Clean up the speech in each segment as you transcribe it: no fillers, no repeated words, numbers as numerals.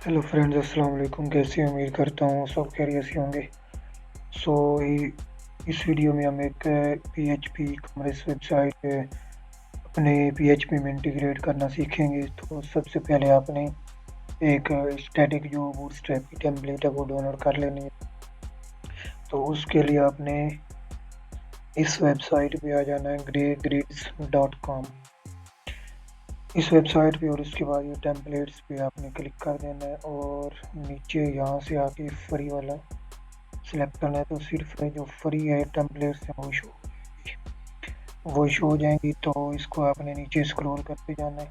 Hello friends, अस्सलाम वालेकुम। कैसे हैं? उम्मीद करता हूँ सब खैरियत से होंगे। सो इस वीडियो में हम एक पीएचपी कॉमर्स वेबसाइट अपने पीएचपी में इंटीग्रेट करना सीखेंगे। तो सबसे पहले आपने एक स्टैटिक जो बूटस्ट्रैप की टेम्पलेट है वो डाउनलोड कर लेनी है। तो उसके लिए आपने इस वेबसाइट पे आ जाना है greygrids.com। इस वेबसाइट पे और उसके बाद ये टेम्पलेट्स पे आपने क्लिक कर देना है और नीचे यहाँ से आके फ्री वाला सिलेक्ट करना है। तो सिर्फ जो फ्री है टेम्पलेट्स हैं वो शो हो जाएंगी। तो इसको आपने नीचे स्क्रॉल करते जाना है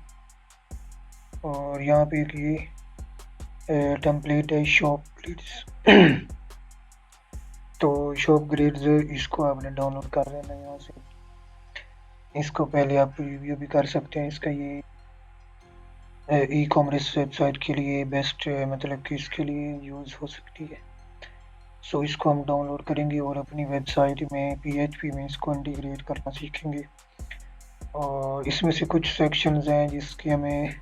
और यहाँ पे एक ये टेम्पलेट है शॉप ग्रिड्स। तो शॉप ग्रिड्स इसको आपने डाउनलोड कर लेना है यहाँ से। इसको पहले आप रिव्यू भी कर सकते हैं। इसका ये ई कॉमर्स वेबसाइट के लिए बेस्ट मतलब कि इसके लिए यूज़ हो सकती है। सो इसको हम डाउनलोड करेंगे और अपनी वेबसाइट में पीएचपी में इसको इंटीग्रेट करना सीखेंगे। और इसमें से कुछ सेक्शंस हैं जिसकी हमें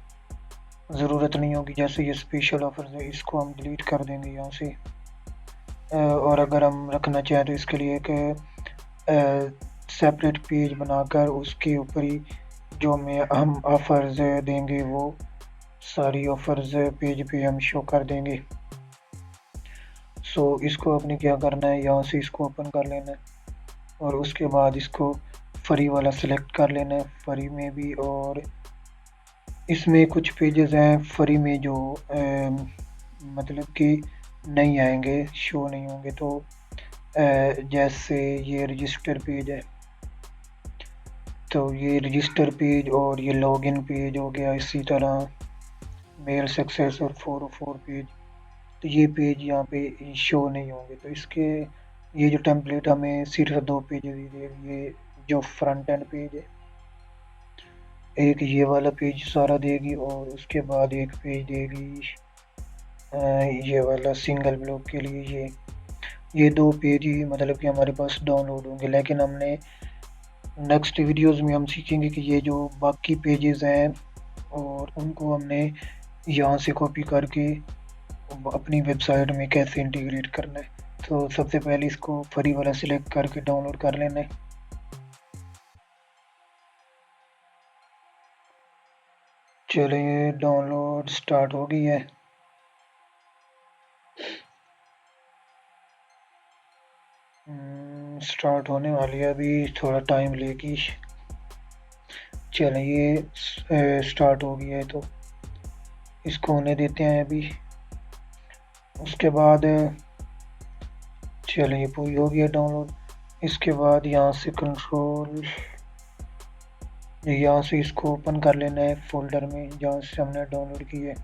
ज़रूरत नहीं होगी, जैसे ये स्पेशल ऑफर्स है, इसको हम डिलीट कर देंगे यहाँ से। और अगर हम रखना चाहें तो इसके लिए एक सेपरेट पेज बनाकर उसके ऊपर ही जो हम ऑफ़र्स देंगे वो सारी ऑफ़र्स पेज पे हम शो कर देंगे। सो इसको आपने क्या करना है, यहाँ से इसको ओपन कर लेना है और उसके बाद इसको फ्री वाला सिलेक्ट कर लेना है फ्री में भी। और इसमें कुछ पेजेस हैं फ्री में जो मतलब कि नहीं आएंगे, शो नहीं होंगे। तो जैसे ये रजिस्टर पेज है, तो ये रजिस्टर पेज और ये लॉगिन पेज हो गया। इसी तरह मेल सक्सेस और 404 पेज, तो ये पेज यहाँ पे शो नहीं होंगे। तो इसके ये जो टेम्पलेट हमें सिर्फ दो पेज दी देगी। ये जो फ्रंट एंड पेज है, एक ये वाला पेज सारा देगी और उसके बाद एक पेज देगी ये वाला सिंगल ब्लॉक के लिए। ये दो पेज ही मतलब कि हमारे पास डाउनलोड होंगे। लेकिन हमने नेक्स्ट वीडियोस में हम सीखेंगे कि ये जो बाकी पेजेस हैं और उनको हमने यहाँ से कॉपी करके अपनी वेबसाइट में कैसे इंटीग्रेट करना है। तो सबसे पहले इसको फ्री वाला सिलेक्ट करके डाउनलोड कर लेना है। चलिए, डाउनलोड स्टार्ट हो गई है। स्टार्ट होने वाली है, अभी थोड़ा टाइम लेगी। चलिए स्टार्ट हो गया है तो इसको होने देते हैं अभी। उसके बाद चलिए पूरी हो गया डाउनलोड। इसके बाद यहाँ से कंट्रोल, यहाँ से इसको ओपन कर लेना है फोल्डर में जहाँ से हमने डाउनलोड की है।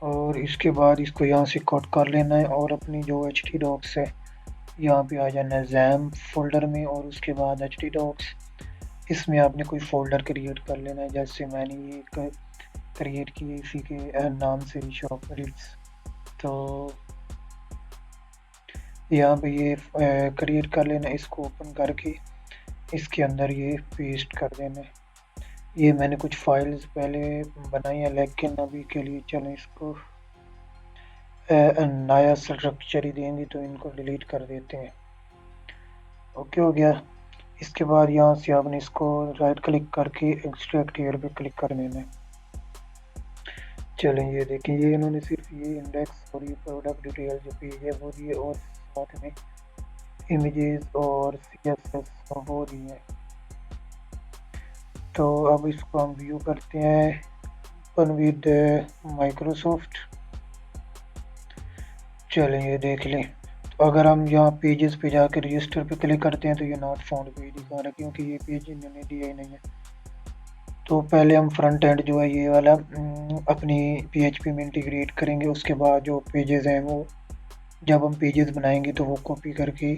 और इसके बाद इसको यहाँ से कट कर लेना है और अपनी जो htdocs है यहाँ पे आ जाना है जैम फोल्डर में। और उसके बाद htdocs इसमें आपने कोई फोल्डर क्रिएट कर लेना है, जैसे मैंने ये क्रिएट की है इसी के नाम से शॉप ग्रिड्स। तो यहाँ पे ये क्रिएट कर लेना, इसको ओपन करके इसके अंदर ये पेस्ट कर देना है। ये मैंने कुछ फाइल्स पहले बनाई है लेकिन अभी के लिए चलो इसको नया स्ट्रक्चर ही देंगे तो इनको डिलीट कर देते हैं। ओके हो गया। इसके बाद यहाँ से आपने इसको राइट क्लिक करके एक्सट्रैक्ट हियर पे क्लिक कर देना है। चलें, ये देखें, ये इन्होंने सिर्फ ये इंडेक्स और ये प्रोडक्ट डिटेल जो पेज है वो दिए और साथ में इमेजेस और CSS वो दिए। तो अब इसको हम व्यू करते हैं ओपन विद माइक्रोसॉफ्ट। चलें, ये देख लें। तो अगर हम यहाँ पेजेस पे जाकर रजिस्टर पे क्लिक करते हैं तो ये नॉट फाउंड पेज दिखा रहा है क्योंकि ये पेज इन्होंने दिया ही नहीं है। तो पहले हम फ्रंट एंड जो है ये वाला अपनी PHP में इंटीग्रेट करेंगे। उसके बाद जो पेजेस हैं वो जब हम पेजेस बनाएंगे तो वो कॉपी करके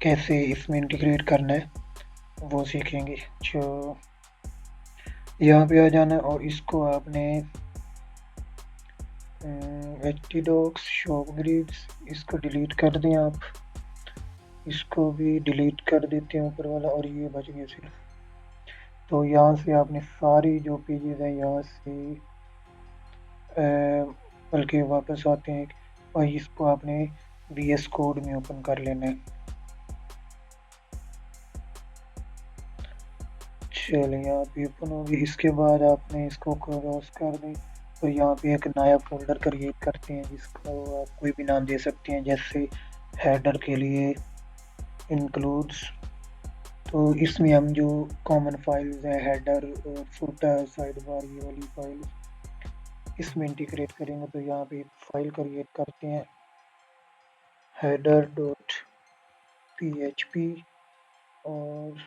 कैसे इसमें इंटीग्रेट करना है वो सीखेंगे। जो यहाँ पे आ जाना है और इसको आपने htdocs शॉप ग्रिड्स इसको डिलीट कर दें आप। इसको भी डिलीट कर देते हैं ऊपर वाला और ये बच गया सिर्फ। तो यहाँ से आपने सारी जो पेजेस हैं यहाँ से बल्कि वापस आते हैं और इसको आपने VS कोड में ओपन कर लेना है। चलिए यहाँ पे ओपन होगी। इसके बाद आपने इसको क्रॉस कर दें तो यहाँ पे एक नया फोल्डर क्रिएट करते हैं जिसको आप कोई भी नाम दे सकते हैं, जैसे हेडर के लिए इंक्लूड्स। तो इसमें हम जो कॉमन फाइल्स हैं हेडर और फुटर साइड बार ये वाली फाइल इसमें इंटीग्रेट करेंगे। तो यहाँ पे एक फाइल क्रिएट करते हैं header.php और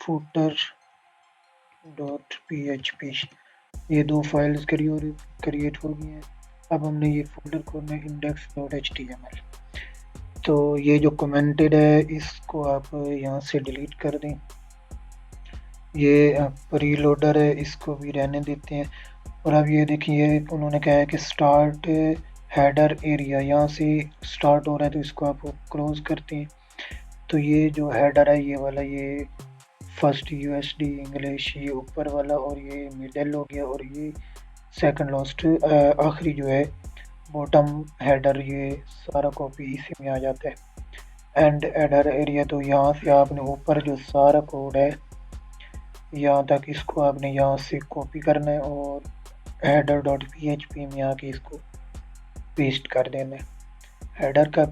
footer.php, ये दो फाइल्स क्रिएट हो गई हैं। अब हमने ये फोल्डर खोलना है index.html। तो ये जो कमेंटेड है इसको आप यहाँ से डिलीट कर दें। ये प्रीलोडर है, इसको भी रहने देते हैं। और अब ये देखिए उन्होंने कहा है कि स्टार्ट हेडर एरिया, यहाँ से स्टार्ट हो रहा है तो इसको आप क्लोज करते हैं। तो ये जो हेडर है ये वाला, ये फर्स्ट USD इंग्लिश ये ऊपर वाला, और ये मिडल हो गया, और ये सेकंड लास्ट आखिरी जो है बॉटम हेडर, ये सारा कॉपी इसी में आ जाता है। एंड हेडर एरिया, तो यहाँ से आपने ऊपर जो सारा कोड है यहाँ तक इसको आपने यहाँ से कॉपी करना है और header.php में आके इसको पेस्ट कर देना है। हेडर का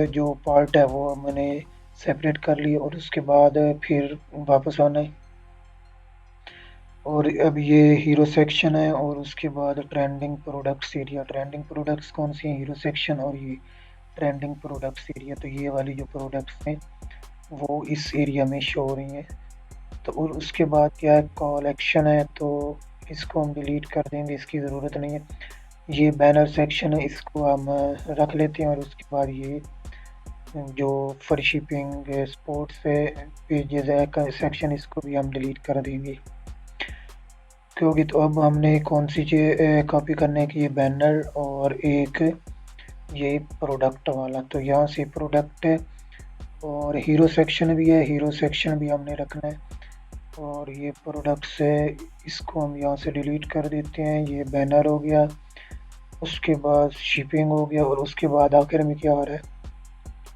जो पार्ट है वो मैंने सेपरेट कर लिया और उसके बाद फिर वापस आना है। और अब ये हीरो सेक्शन है और उसके बाद trending products area. Trending products कौन सी हैं? हीरो सेक्शन और ये ट्रेंडिंग प्रोडक्ट्स एरिया। तो ये वाली जो प्रोडक्ट्स हैं वो इस एरिया में शो हो रही हैं। तो और उसके बाद क्या है, कलेक्शन है, तो इसको हम डिलीट कर देंगे, इसकी ज़रूरत नहीं है। ये बैनर सेक्शन है, इसको हम रख लेते हैं। और उसके बाद ये जो फ्री शिपिंग स्पोर्ट्स पेजेस है सेक्शन, इसको भी हम डिलीट कर देंगे, क्योंकि तो अब हमने कौन सी चीज़ कॉपी करने की, ये बैनर और एक ये प्रोडक्ट वाला। तो यहाँ से प्रोडक्ट है और हीरो सेक्शन भी है, हीरो सेक्शन भी हमने रखना है। और ये प्रोडक्ट्स है, इसको हम यहाँ से डिलीट कर देते हैं। ये बैनर हो गया, उसके बाद शिपिंग हो गया, और उसके बाद आखिर में क्या आ रहा है,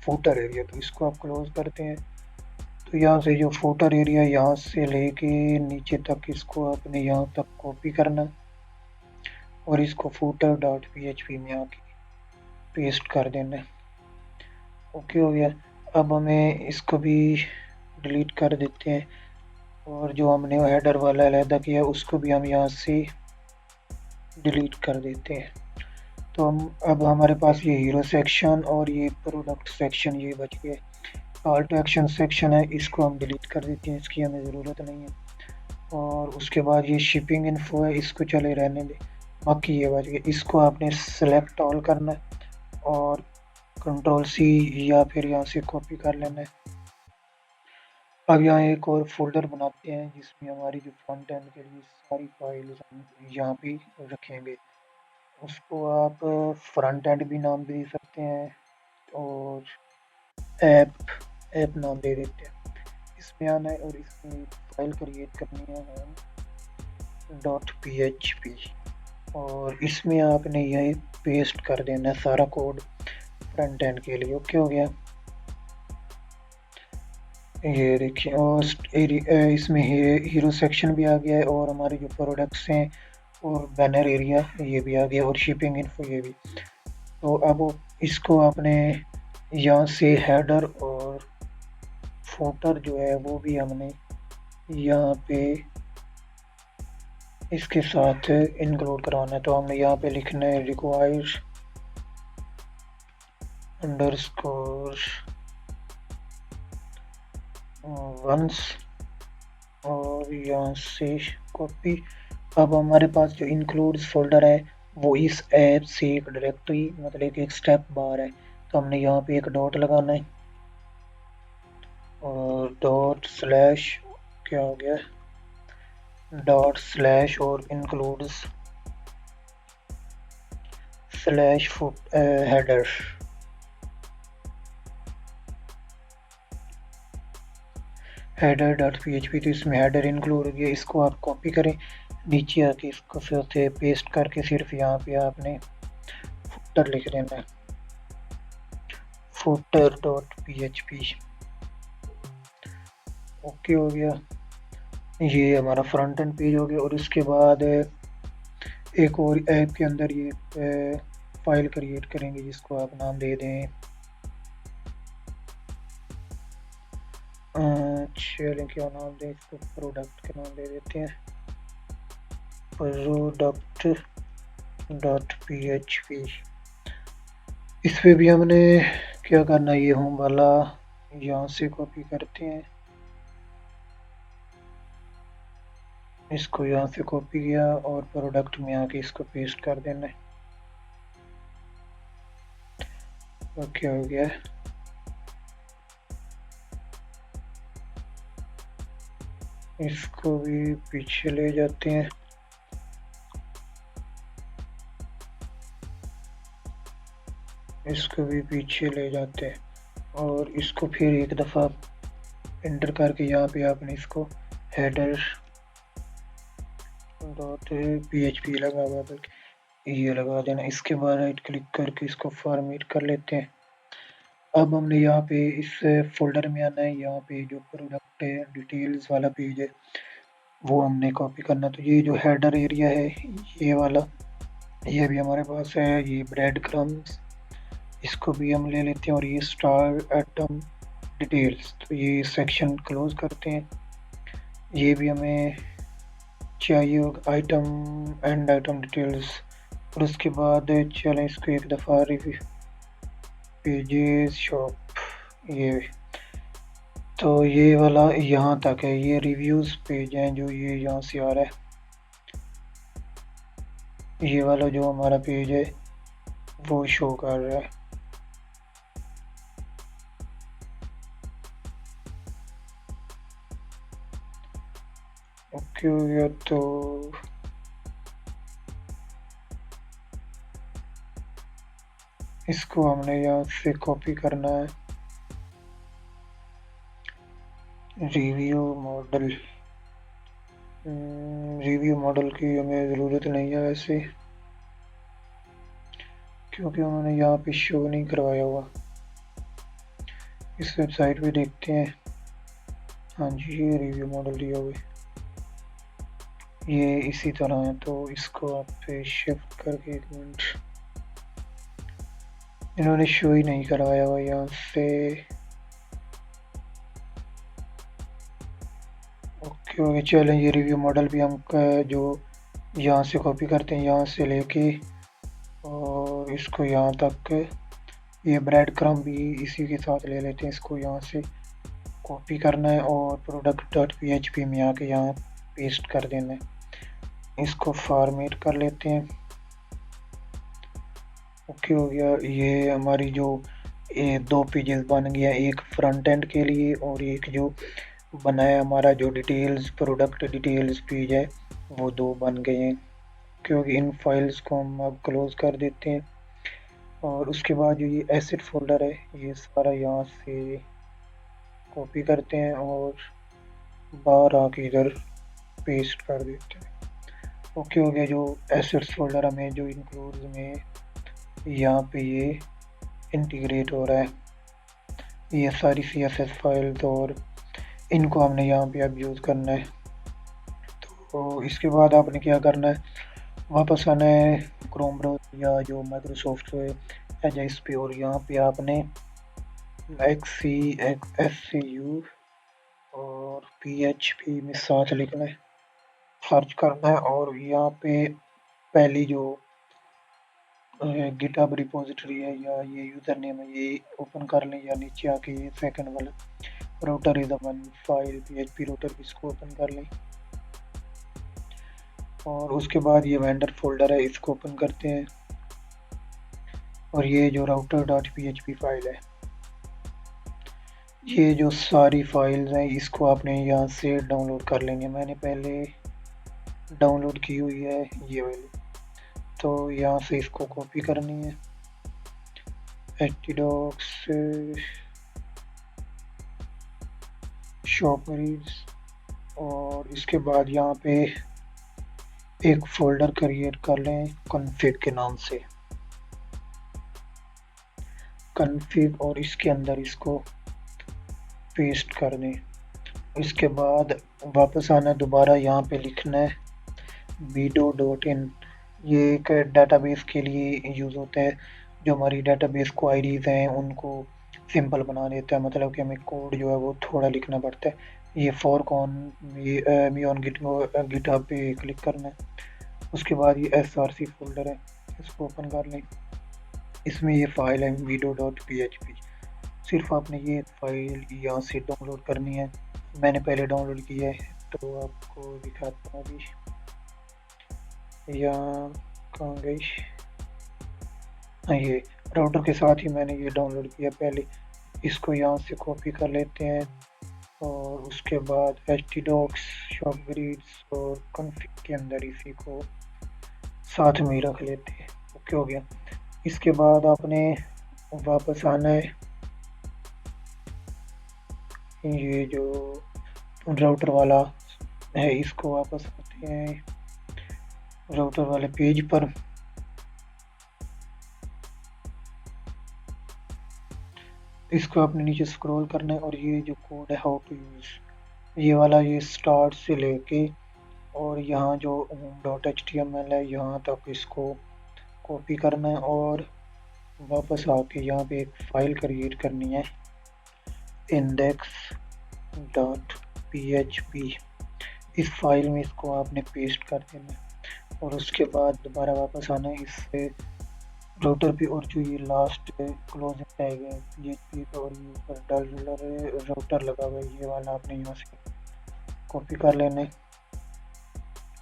फूटर एरिया। तो इसको आप क्लोज करते हैं। तो यहाँ से जो फूटर एरिया यहाँ से लेके नीचे तक इसको आपने यहाँ तक कॉपी करना और इसको footer.php में आके पेस्ट कर देना है। ओके हो गया। अब हमें इसको भी डिलीट कर देते हैं और जो हमने हेडर वाला अलहदा किया उसको भी हम यहाँ से डिलीट कर देते हैं। तो अब हमारे पास ये हीरो सेक्शन और ये प्रोडक्ट सेक्शन ये बच गए। कॉल टू एक्शन सेक्शन है, इसको हम डिलीट कर देते हैं, इसकी हमें ज़रूरत नहीं है। और उसके बाद ये शिपिंग इन्फो है, इसको चले रहने दें। बाकी ये बच गए, इसको आपने सेलेक्ट ऑल करना है और Ctrl+C या फिर यहाँ से कॉपी कर लेना है। अब यहाँ एक और फोल्डर बनाते हैं जिसमें हमारी जो फ्रंट एंड के लिए सारी फाइल्स हम यहाँ पे रखेंगे। उसको आप फ्रंट एंड भी नाम दे सकते हैं और ऐप नाम दे देते हैं। इसमें आना है और इसमें फाइल क्रिएट करनी है .php और इसमें आपने यही पेस्ट कर देना है सारा कोड फ्रंट एंड के लिए। ओके हो गया। ये देखिए और इसमें हीरो सेक्शन भी आ गया है और हमारे जो प्रोडक्ट्स हैं और बैनर एरिया ये भी आ गया और शिपिंग इन्फो ये भी। तो अब इसको आपने यहाँ से हेडर और फुटर जो है वो भी हमने यहाँ पे इसके साथ इंक्लूड करवाना है। तो हमने यहाँ पे लिखना है रिक्वायर अंडरस्कोर वंस और यहाँ से कॉपी। अब हमारे पास जो इंक्लूड्स फोल्डर है वो इस ऐप से एक डायरेक्टरी मतलब एक स्टेप बार है। तो हमने यहाँ पे एक डॉट लगाना है और ./ क्या हो गया ./ और इंक्लूड्स / हेडर header.php। तो इसमें हेडर इंक्लूड हो गया, इसको आप कॉपी करें नीचे आके इसको फिर से पेस्ट करके सिर्फ यहाँ पे आपने फुटर लिख देना है, footer.php। ओके हो गया, ये हमारा फ्रंट एंड पेज हो गया। और इसके बाद एक और ऐप के अंदर ये फाइल क्रिएट करेंगे जिसको आप नाम दे दें, चलिए क्या नाम दें इसको, प्रोडक्ट का नाम दे देते हैं, product.php। इस पे भी हमने क्या करना है, ये होम वाला यहाँ से कॉपी करते हैं, इसको यहाँ से कॉपी किया और प्रोडक्ट में आके इसको पेस्ट कर देना है। ओके हो गया, इसको भी पीछे ले जाते हैं, इसको भी पीछे ले जाते हैं और इसको फिर एक दफ़ा एंटर करके यहाँ पे आपने इसको हेडर डॉट PHP लगा हुआ बल्कि ये लगा देना। इसके बाद राइट क्लिक करके इसको फॉर्मेट कर लेते हैं। अब हमने यहाँ पे इस फोल्डर में आना है, यहाँ पे जो प्रोडक्ट है डिटेल्स वाला पेज है वो हमने कॉपी करना। तो ये जो हेडर एरिया है ये वाला, ये भी हमारे पास है, ये ब्रेड क्रम्स, इसको भी हम ले लेते हैं। और ये स्टार एटम डिटेल्स, तो ये सेक्शन क्लोज करते हैं, ये भी हमें चाहिए आइटम एंड आइटम डिटेल्स। और उसके बाद चलें इसको एक दफ़ा रिव्यू पेजेस शॉप, ये तो ये वाला यहाँ तक है, ये रिव्यूज़ पेज हैं जो ये यहाँ से आ रहा है, ये वाला जो हमारा पेज है वो शो कर रहा है। ओके हो गया, तो इसको हमने यहाँ से कॉपी करना है, रिव्यू मॉडल की हमें ज़रूरत नहीं है वैसे, क्योंकि उन्होंने यहाँ पे शो नहीं करवाया हुआ। इस वेबसाइट पे देखते हैं, हाँ जी ये रिव्यू मॉडल दिया हुआ है, ये इसी तरह है। तो इसको आप पे शिफ्ट करके, एक मिनट, इन्होंने शो ही नहीं करवाया हुआ यहाँ से। ओके ओके, चलें ये रिव्यू मॉडल भी हम जो यहाँ से कॉपी करते हैं, यहाँ से लेके और इसको यहाँ तक, ये ब्रेड क्रम्ब भी इसी के साथ ले लेते हैं, इसको यहाँ से कॉपी करना है और product.php में आके यहाँ पेस्ट कर देना है। इसको फॉर्मेट कर लेते हैं। ओके हो गया, ये हमारी जो ये दो पेजेस बन गया, एक फ्रंट एंड के लिए और एक जो बनाया हमारा जो डिटेल्स प्रोडक्ट डिटेल्स पेज है वो दो बन गए हैं। क्योंकि इन फाइल्स को हम अब क्लोज कर देते हैं और उसके बाद जो ये एसेट फोल्डर है ये सारा यहाँ से कॉपी करते हैं और बाहर आके इधर पेस्ट कर देते हैं। ओके हो गया, जो एसेट्स फोल्डर हमें जो इंक्लूड्स में यहाँ पे ये इंटीग्रेट हो रहा है, ये सारी CSS फाइल्स, और इनको हमने यहाँ पे अब यूज़ करना है। तो इसके बाद आपने क्या करना है, वापस आना है क्रोम ब्राउज़र या जो माइक्रोसॉफ्ट एज इस पे, और यहाँ पे आपने XCSCU और PHP में साथ लिखना है, सर्च करना है और यहाँ पे पहली जो गिटहब रिपोजिटरी है या ये यूज़र नेम है ये ओपन कर लें, या नीचे आके ये सेकंड वाला router is one file PHP router, इसको ओपन कर लें। और उसके बाद ये वेंडर फोल्डर है, इसको ओपन करते हैं और ये जो router.php फाइल है, ये जो सारी फाइल्स हैं इसको आपने यहाँ से डाउनलोड कर लेंगे। मैंने पहले डाउनलोड की हुई है ये वाली, तो यहाँ से इसको कॉपी करनी है, htdocs शॉपरीज, और इसके बाद यहाँ पे एक फोल्डर क्रिएट कर लें कॉन्फ़िग के नाम से, कॉन्फ़िग, और इसके अंदर इसको पेस्ट कर दें। इसके बाद वापस आना, दोबारा यहाँ पे लिखना है vido.in। ये एक डेटाबेस के लिए यूज़ होता है, जो हमारी डेटाबेस को आईडीज़ हैं उनको सिंपल बना देता है, मतलब कि हमें कोड जो है वो थोड़ा लिखना पड़ता है। ये fork on me on GitHub पे क्लिक करना है। उसके बाद ये src फोल्डर है, इसको ओपन कर लें। इसमें ये फाइल है vido.php। सिर्फ आपने ये फाइल यहाँ से डाउनलोड करनी है। मैंने पहले डाउनलोड किया है तो आपको दिखाता हूँ अभी। यहाँ कहाँ गई, हाँ, ये राउटर के साथ ही मैंने ये डाउनलोड किया पहले। इसको यहाँ से कॉपी कर लेते हैं और उसके बाद htdocs, shopgrids और config के अंदर इसी को साथ में ही रख लेते हैं। ओके हो गया। इसके बाद आपने वापस आना है, ये जो राउटर वाला है इसको वापस आते हैं राउटर वाले पेज पर। इसको आपने नीचे स्क्रॉल करना है और ये जो कोड है हाउ टू यूज़, ये वाला, ये स्टार्ट से लेके और यहाँ जो .html है यहाँ तक इसको कॉपी करना है और वापस आके यहाँ पे एक फ़ाइल क्रिएट करनी है index.php। इस फाइल में इसको आपने पेस्ट कर देना है और उसके बाद दोबारा वापस आना है इससे राउटर पे, और जो ये लास्ट क्लोजिंग टैग है PHP का और ये ऊपर डॉलर राउटर लगा हुआ है, ये वाला आपने यहाँ से कॉपी कर लेना है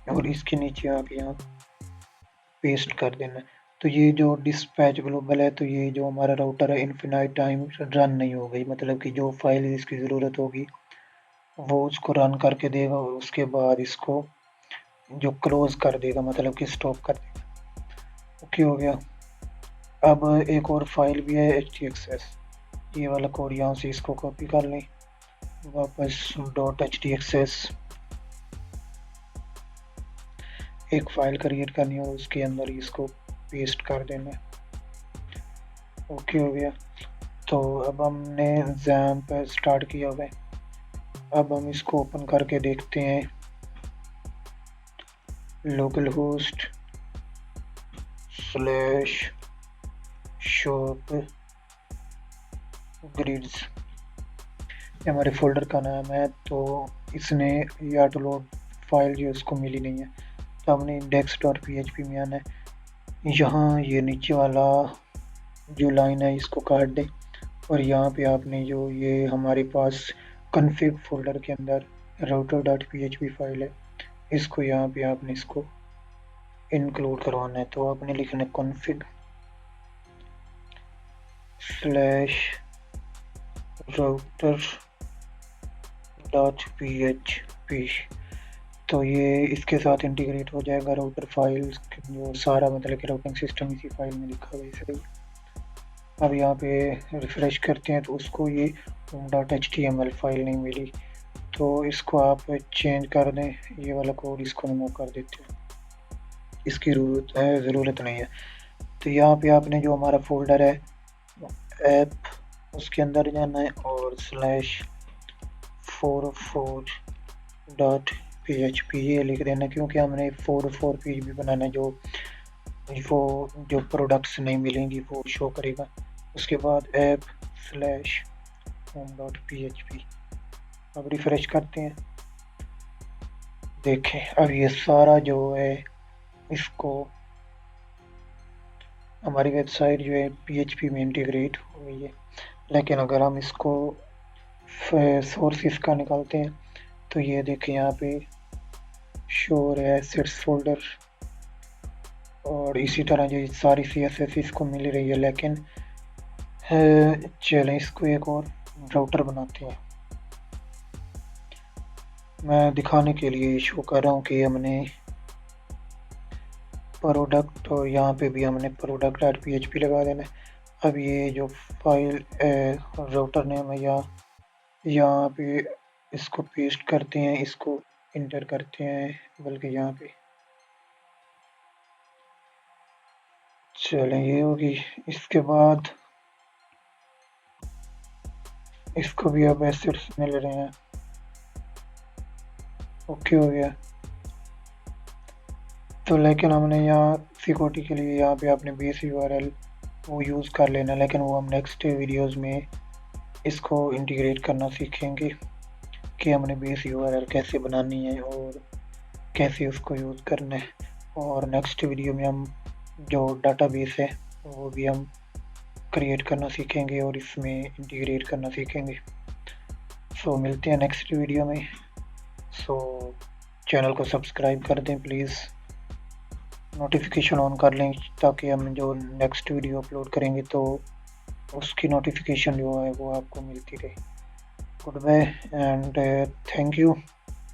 और इसके नीचे आके यहाँ पेस्ट कर देना है। तो ये जो डिस्पैच ग्लोबल है, तो ये जो हमारा राउटर है इनफिनाइट टाइम रन नहीं हो गई, मतलब कि जो फाइल इसकी ज़रूरत होगी वो उसको रन करके देगा और उसके बाद इसको जो क्लोज कर देगा, मतलब कि स्टॉप कर देगा। ओके हो गया। अब एक और फाइल भी है htxs, ये वाला कोड यहाँ से इसको कॉपी कर लें, वापस .htxs एक फाइल क्रिएट करनी है और उसके अंदर इसको पेस्ट कर देना है। ओके हो गया। तो अब हमने XAMPP स्टार्ट किया हुआ है। अब हम इसको ओपन करके देखते हैं। लोकल होस्ट /shop grids, ये हमारे फोल्डर का नाम है। तो इसने ये ऑटो लोड फाइल जो उसको मिली नहीं है, तो हमने index.php में आना है। यहाँ ये नीचे वाला जो लाइन है इसको काट दें और यहाँ पे आपने जो ये हमारे पास config फोल्डर के अंदर router.php फाइल है, इसको यहाँ पे आपने इसको इंक्लूड करवाना है। तो आपने लिखना है config/router.php। तो ये इसके साथ इंटीग्रेट हो जाएगा राउटर फाइल्स जो सारा, मतलब कि राउटिंग सिस्टम इसी फाइल में लिखा हुआ है सही। अब यहाँ पे रिफ्रेश करते हैं तो उसको ये .html फाइल नहीं मिली, तो इसको आप चेंज कर दें, ये वाला कोड इसको रिमूव कर देते हैं, इसकी ज़रूरत नहीं है। तो यहाँ पे आपने जो हमारा फोल्डर है ऐप, उसके अंदर जाना है और /44.php ये लिख देना, क्योंकि हमने 44 पेज भी बनाना है, जो प्रोडक्ट्स नहीं मिलेंगी वो शो करेगा। उसके बाद app/home.php। अब रिफ्रेश करते हैं, देखें अब ये सारा जो है इसको हमारी वेबसाइट जो है PHP में इंटीग्रेट हो गई है। लेकिन अगर हम इसको सोर्स इसका निकालते हैं तो ये देखें यहाँ पे शोर है एसेट्स फोल्डर और इसी तरह जो सारी CSS इसको मिल रही है। लेकिन चलें इसको एक और राउटर बनाते हैं। मैं दिखाने के लिए शो कर रहा हूँ कि हमने प्रोडक्ट, और यहाँ पे भी हमने product.php लगा देना है। अब ये जो फाइल राउटर नेम है यहाँ पे इसको पेस्ट करते हैं, इसको इंटर करते हैं, बल्कि यहाँ पे चलें ये होगी। इसके बाद इसको भी अब एसिड्स मिल रहे हैं। ओके हो गया। तो लेकिन हमने यहाँ सिक्योरिटी के लिए यहाँ पे अपने बेस यूआरएल वो यूज़ कर लेना, लेकिन वो हम नेक्स्ट वीडियोस में इसको इंटीग्रेट करना सीखेंगे कि हमने बेस यूआरएल कैसे बनानी है और कैसे उसको यूज़ करना है। और नेक्स्ट वीडियो में हम जो डाटाबेस है वो भी हम क्रिएट करना सीखेंगे और इसमें इंटीग्रेट करना सीखेंगे। सो मिलते हैं नेक्स्ट वीडियो में। सो चैनल को सब्सक्राइब कर दें प्लीज़, नोटिफिकेशन ऑन कर लें ताकि हम जो नेक्स्ट वीडियो अपलोड करेंगे तो उसकी नोटिफिकेशन जो है वो आपको मिलती रहे। Goodbye and thank you.